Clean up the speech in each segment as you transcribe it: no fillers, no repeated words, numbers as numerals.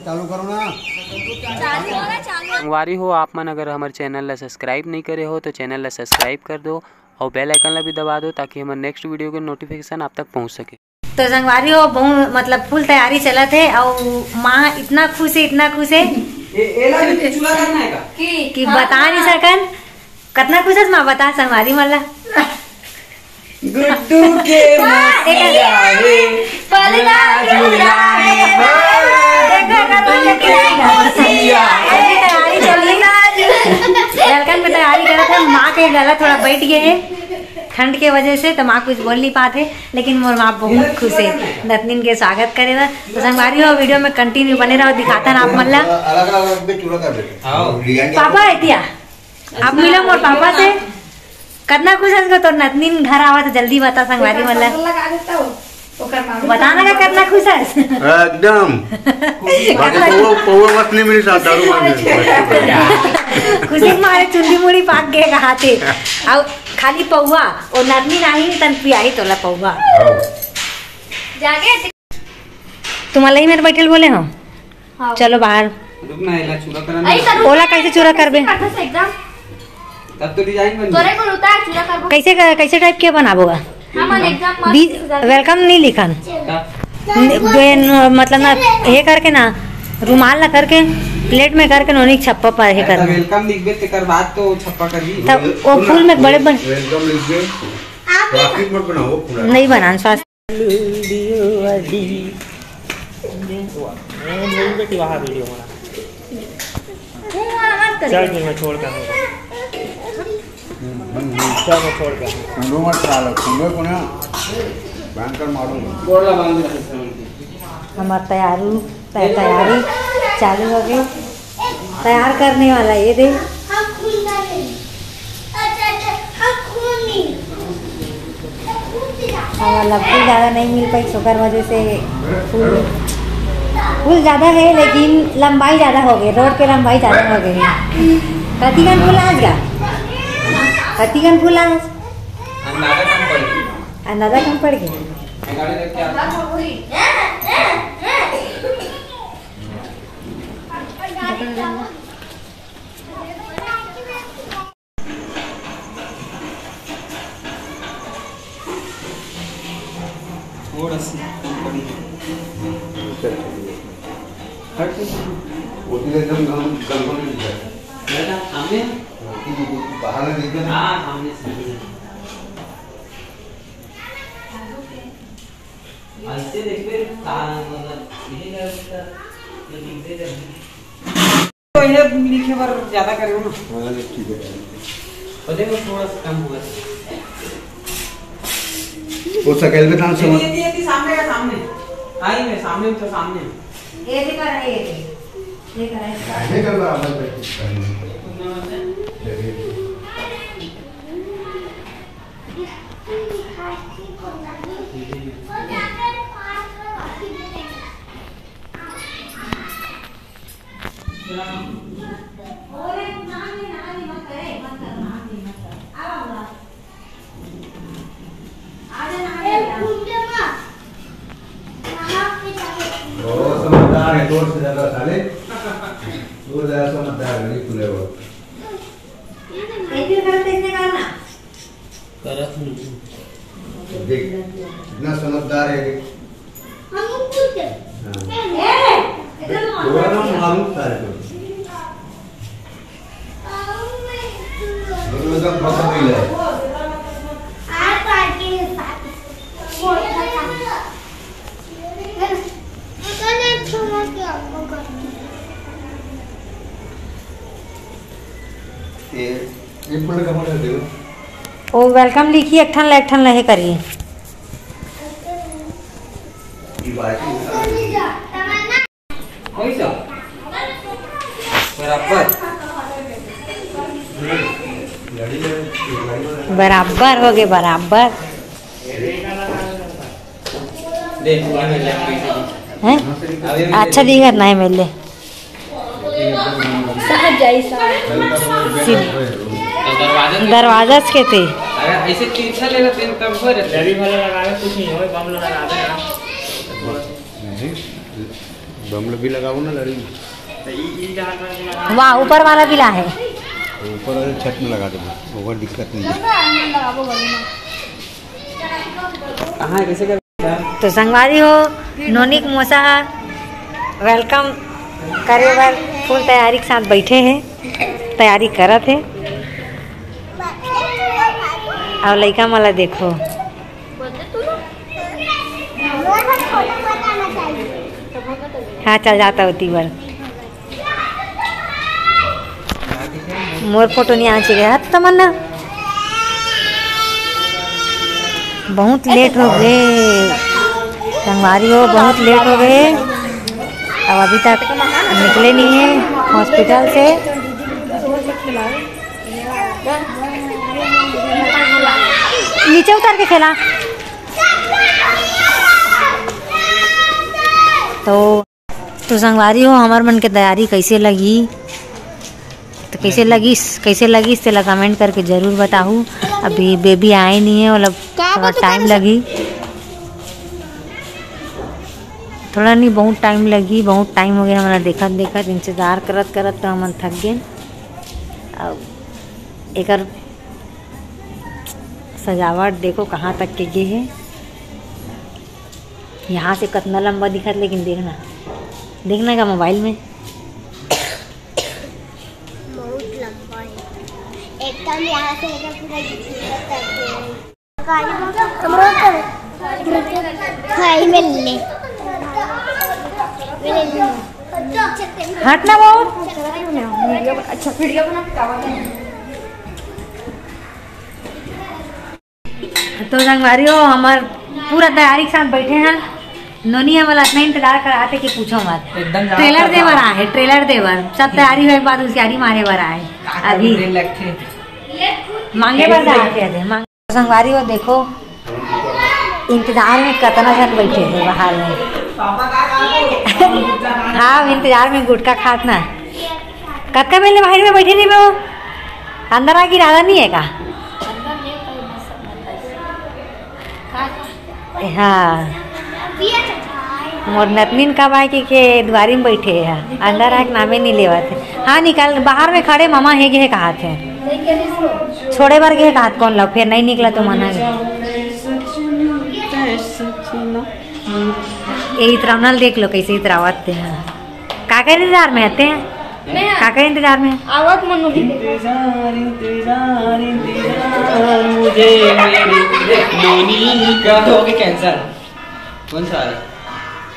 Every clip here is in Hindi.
चालू करो ना। संगवारी हो आप मन अगर हमारे चैनल ला सब्सक्राइब नहीं करे हो तो चैनल ला सब्सक्राइब कर दो और बेल आइकन ला भी दबा दो ताकि हमारे नेक्स्ट वीडियो के नोटिफिकेशन आप तक पहुंच सके। तो संगवारी हो बहुत मतलब फुल तैयारी चलत है और माँ इतना खुश है कि बता नहीं सकन कितना खुश है माँ। बता संगवारी मला गुड्डू के वेलकम की तैयारी कर रहे थे। माँ के गला थोड़ा बैठ गए है ठंड के वजह से, तो माँ कुछ बोल नहीं पाते, लेकिन मोर माँ बहुत खुश है नतनीन के स्वागत करेगा। तो संगवारी हो वीडियो में कंटिन्यू बने रहो, दिखाता ना आप मल्ला। पापा है क्या आप मिलो मोर पापा से कितना खुश है तो नतनीन घर आवा तो जल्दी बता संगवारी मल्ला बताना का कितना खुश है एकदम खुशी मारे चुंडी मुड़ी पाक गए कहाते और खाली पौवा और नतनी नहीं तन पियाही तोला पौवा जागे तुम्हारा ही मेरे बैठल बोले हो चलो बाहर ओला कैसे चूरा करबे तब तो डिजाइन बन कैसे कैसे टाइप के बनाबोगा वेलकम नहीं लिखन मतलब ना ये करके ना रुमाल ना करके प्लेट में करके नोनी छप्पा पर है कर वेलकम लिख दे तेकर बाद तो छप्पा कर दी तब वो फूल में बड़े बन वेलकम लिख दे ग्राफिक मत बनाओ पूरा नहीं बनाना स्वास्थ्य वहाँ वीडियो चल मैं छोड़ कर हमार तैयारी चालू हो गई। तैयार करने वाला ये दे मतलब फूल ज़्यादा नहीं मिल पाई शुगर वजह से फूल ज़्यादा है लेकिन लंबाई ज़्यादा हो गई, रोड के लंबाई ज़्यादा हो गई। कतिगन फूल आज का कतिगन फूल आज अंदाजा कम पड़ गया। थोड़ा सी लिखे पर ज्यादा करेगा ना ठीक है थोड़ा सा कम हुआ वो सकल में था समझ ये सामने का सामने आई में सामने तो सामने ये भी कर रही है ये कर रहा है ये कर बराबर प्रैक्टिस समझदार है दूर से ज्यादा साले दूर ज्यादा समझदार नहीं खुले वो ऐसे करते इसने करना करत देख इतना समझदार है हम खुद थोड़ा ना मालूम सारे को मतलब बहुत मिल है ये पूरा कम कर दो ओ वेलकम लिखिए एक ठन लहे करिए बराबर हो गए बराबर हैं अच्छा दिखा नहीं मिले दरवाजा के थे अगर ऐसे तीरछा ले लेते हैं तब हो रहता लड़ी वाला लगावे कुछ नहीं हो, बम लगा देना। नहीं बम भी लगाओ ना लड़ी तो ई जहां पर लगा वहाँ ऊपर वाला भी ला है। ऊपर वाले छत में लगा दो, ऊपर दिक्कत नहीं है। कहाँ कैसे कर तो संगवारी हो नोनिक मोसा वेलकम करे बर फुल तैयारी के साथ बैठे हैं, तैयारी करत है। और लड़का मला देखो हाँ चल जाता होती बार मोर फोटो नहीं आना चाहिए तमन्ना। बहुत लेट हो गए संगवारी हो, बहुत लेट हो गए। अब अभी तक निकले नहीं है हॉस्पिटल से। नीचे उतर के खेला तो संगवारी हो हमार मन के तैयारी कैसे लगी, तो कैसे लगी तेला कमेंट करके ज़रूर बताऊँ। अभी बेबी आए नहीं है, मतलब थोड़ा टाइम लगी, थोड़ा नहीं बहुत टाइम लगी, बहुत टाइम हो गया हमारा देखत इंतज़ार करत तो हम थक गए। अब एक सजावट देखो कहाँ तक के गए है। यहाँ से कितना लंबा दिखत, लेकिन देखना का मोबाइल में बहुत लंबा है, एकदम यहाँ से लेकर पूरा खाई में ले हटना बहुत। अच्छा वीडियो बना। तो संगवारी हो हमार पूरा तैयारी के साथ बैठे हैं। नोनी हमारा इतना इंतजार कराते कि पूछो मत। एकदम ट्रेलर दे बर आए, ट्रेलर दे बर सब तैयारी हुए बाद उसकी मारे बर आए। अभी मांगे बर जाते थे संगवारी हो देखो इंतजार में कितना जन बैठे थे बाहर में। हाँ इंतजार में गुटखा खातना कक्का मेले बाहर में बैठे नहीं वो अंदर आके इरादा नहीं है का। हाँ मोर नतनीन कब आए के द्वारी में बैठे हैं, अंदर आके नामे नहीं लेवा थे। हाँ निकाल बाहर में खड़े मामा है गे कहा थे छोड़े बार गे कहा कौन लो फिर नहीं निकला तो मना यही तरह देख लो कैसे इतरावत थे। काका इंतजार में आते हैं, काका इंतजार में आवाज मनो मुझे मेरी नोनी का हो गया कैंसर। कौन सा है?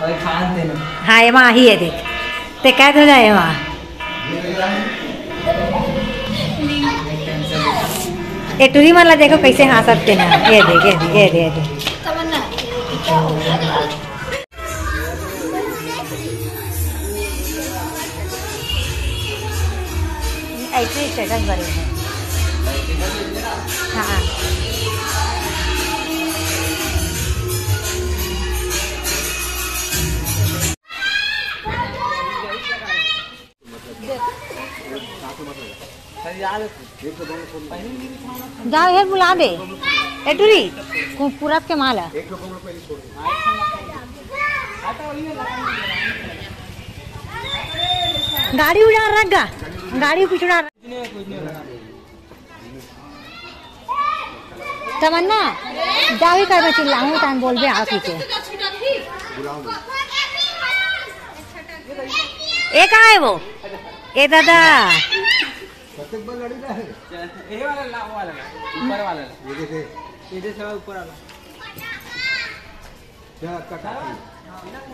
अरे खान देना। हाँ ये वहाँ ही है देख ते कैद हो जाए वहाँ। ये टूरी माला देखो कैसे हंसते ना, ये देख ऐसे स्टेटस बने हैं। हाँ जाओ यार बुला दे एटूरी पूरब के माल है। गाड़ी उड़ा रख गा, गाड़ी कुछ उड़ा तमन्ना जावे कर चिल्लाऊं टाइम बोल बे आके के ए कहाँ है वो ए दादा ये वाला ला वाला ऊपर वाला ये जैसे ऊपर वाला क्या कटा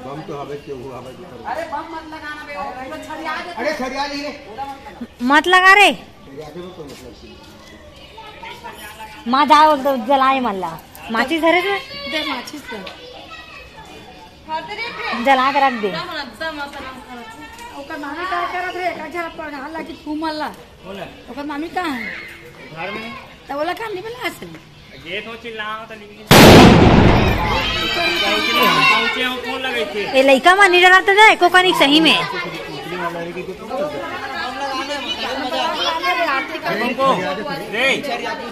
बम तो हवे के हुआ हवे। अरे बम मत लगाना बे, वो छड़िया दे। अरे छड़िया नहीं रे मत लगा रे माँ जाओ जलाए मल्ला माचिस धरे थे जला के रख दे। ओकर मामी का करत रे काजा पर हल्ला की घूमला बोला ओकर मामी कहां है घर में तो बोला काम नहीं बना असल गेट हो चिल्लाओ तो लेकिन पहुंचे हो फोन लगे थे ए लइका मा नहीं डरता जाए को कनिक सही में रे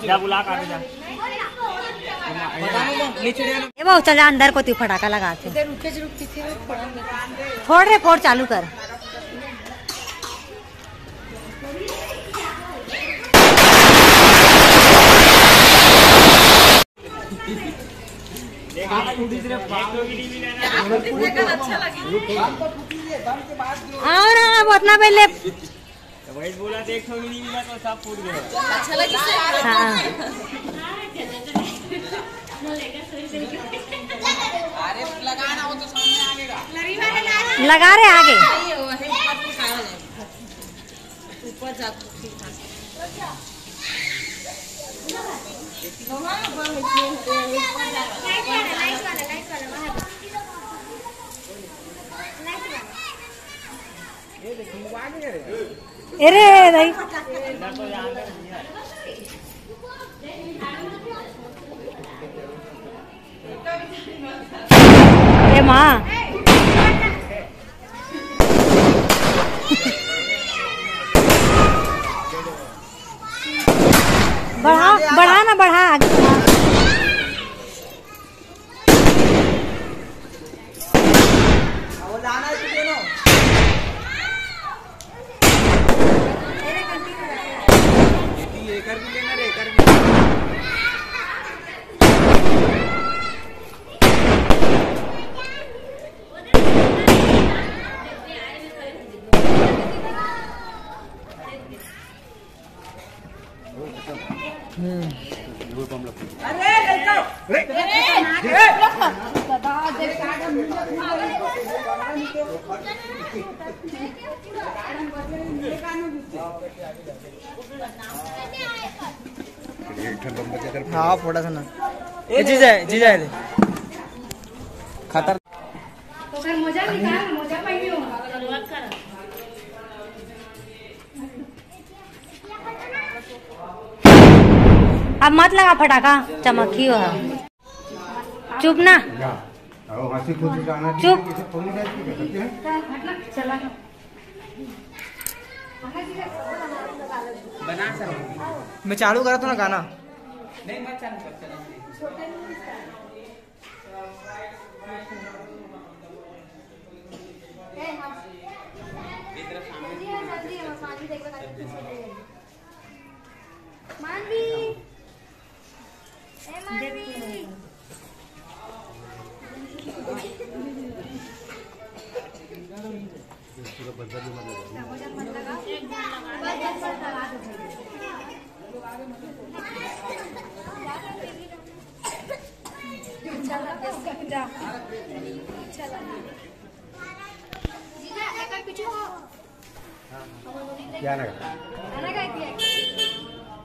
जा बुला काट जा ये वो चल अंदर को तू फटाका लगा के फोड़ रे फोड़ चालू कर। आओ ना वो इतना पहले वही बोला तो एक ठो भी नहीं मिला तो सब फूट गया। अच्छा लगी से हाँ अरे लगाना हो तो सामने आगेगा। लगा रहे आगे ऊपर जा अरे भाई अरे माँ बढ़ा बढ़ा ना बढ़ा आगे बढ़ा। हाँ फोड़ा सा ना ये जी जाए खतर तो मोजा निकाल मोजा पहनी हो अब मत लगा फटाका चमकी हो चुप ना हंसी खुशी गाना चुप। चला बना सर मैं चालू करा तो ना गाना नहीं मत चालू कर चला मानवी ए मानवी क्या लगा खाना काय किया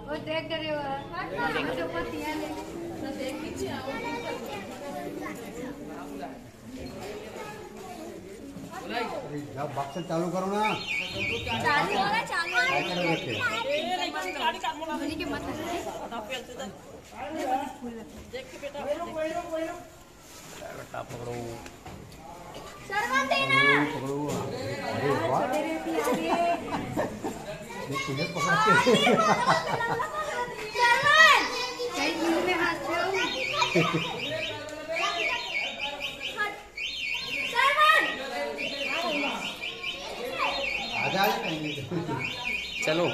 वो देख करे वो जो पतिया ले तो देख पीछे आओ जब बक्स चालू करो ना चालू होगा चालू काय करायला लागते मुझे के मत सरवन देना पकड़ो अरे वाह ये तुझे पकड़ के सरवन कई मुंह में हाथ से सरवन आजा चलो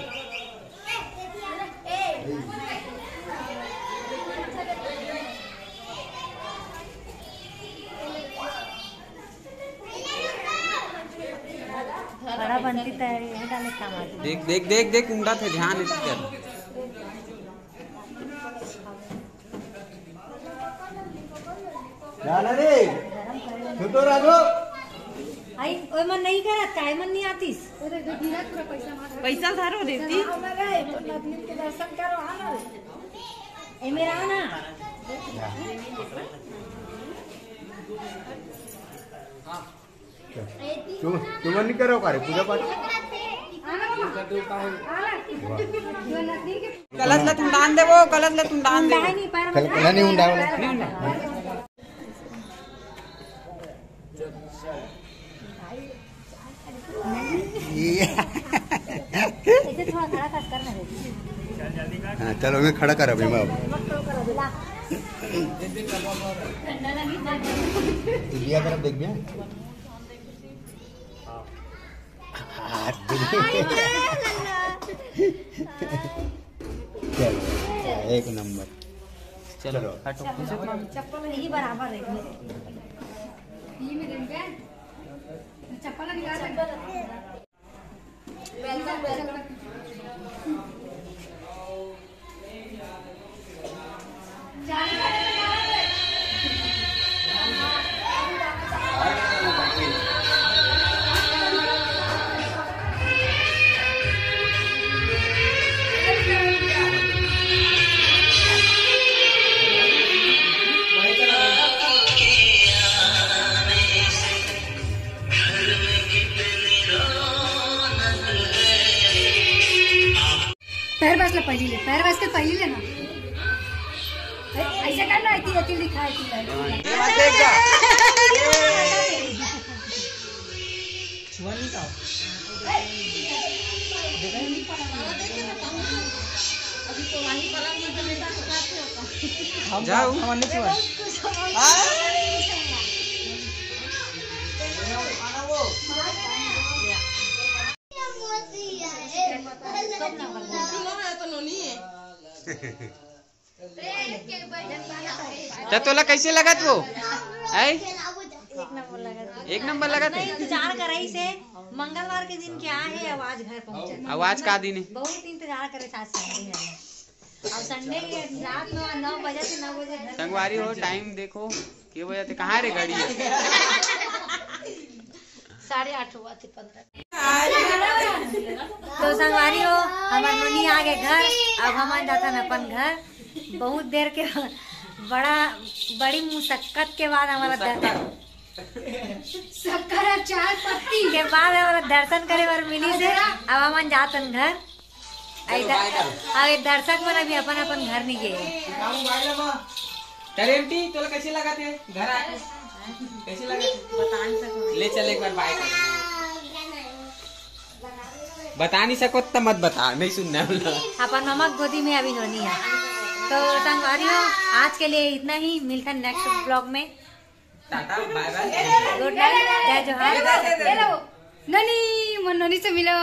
बड़ा बनती तैयारी है डाले काम आती देख देख देख देख उंडा थे ध्यान इसी कर जाना रे छोटो राजो आई ओए मन नहीं करत काय मन नहीं आतीस पैसा धारो देती के दर्शन करो आना ए मेरा आना तुम नहीं करो का रे पूजा पाठ कलश ले तुम डाल दे वो कलश ले तुम डाल दे नहीं पैर कल नहीं उंडा वाला ऐसे थोड़ा खड़ा कर करना है हाँ चलो मैं खड़ा कर अभी मैं दिया तरफ देख भैया। चलो एक नंबर। चलो चप्पल ही बराबर है। चप्पल निकाल पैर बसला पहिली पैर बस के पहिली लेना ऐसे करना है कि अकेले दिखाए जाओ तोला कैसे लगा वो? एक नंबर लगा थे। इंतजार कर रही से मंगलवार के दिन क्या है आवाज घर पहुंचा। आवाज का दिन है? बहुत इंतजार करे साथ संडे है और संडे रात 9 बजे से 9 बजे घर संगवारी हो टाइम देखो के बजे थे। कहाँ रे गाड़ी है? 8:30 हुआ थे 15। तो संगवारी हो हमार मनी आ गए घर। अब हमारे जाता न अपन घर। बहुत देर के बड़ी मुशक्कत के बाद हमारा शक्कर चाय पत्ती के बाद हमारा दर्शन करे और मिली से अब हम जातन घर। अब दर्शक मन अभी अपन अपन घर नहीं गए। टरेंटी तोला कैसे लगा थे घर आके? कैसे लगा? बता नहीं सको। ले चल एक बार बाय कर। बता नहीं सको तो मत बता, नहीं सुनना बोला। अपन नमक गोदी में अभी होनी है। तो संगवारियों आज के लिए इतना ही। मिलता है नेक्स्ट ब्लॉग में। Tata bye bye. Good night, जय जोहार। ननी मन ननी से मिलो।